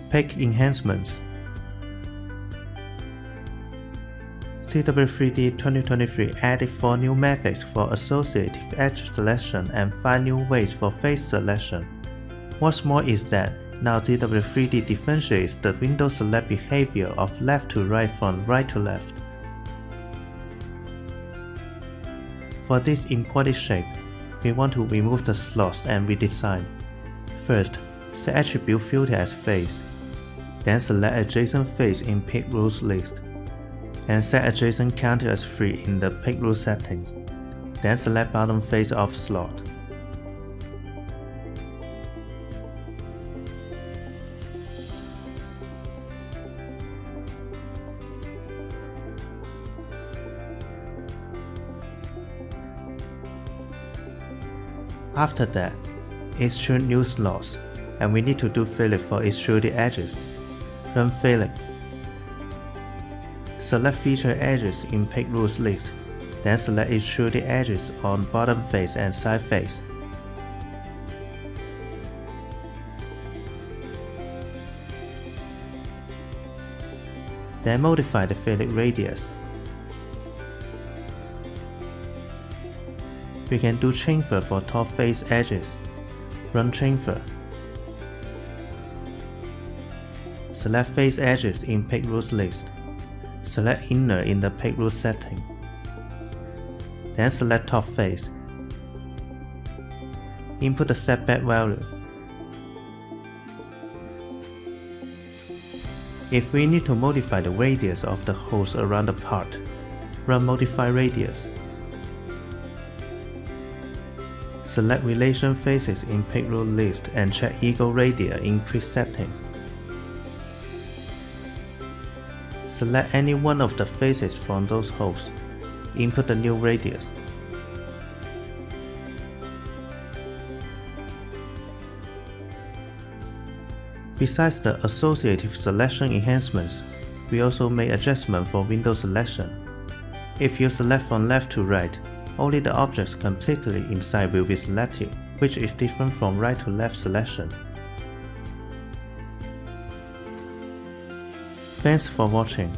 Pick Enhancements. ZW3D 2023 added 4 new methods for associative edge selection and 5 new ways for face selection. What's more is that now ZW3D differentiates the window select behavior of left to right from right to left. For this imported shape, we want to remove the slots and redesign. First, set attribute filter as face, then select adjacent face in pick rules list, and set adjacent counter as 3 in the pick rule settings, then select bottom face of slot. After that, extrude new slots, and we need to do fillet for extruded edges. Run fillet. Select feature edges in pick rules list, then select extruded edges on bottom face and side face. Then modify the fillet radius. We can do chamfer for top face edges. Run chamfer. Select face edges in pick rules list. Select inner in the pick rule setting. Then select top face. Input the setback value. If we need to modify the radius of the holes around the part, run modify radius. Select relation faces in pick rule list and check equal radius in quick setting. Select any one of the faces from those holes. Input the new radius. Besides the associative selection enhancements, we also made adjustments for window selection. If you select from left to right, only the objects completely inside will be selected, which is different from right to left selection. Thanks for watching.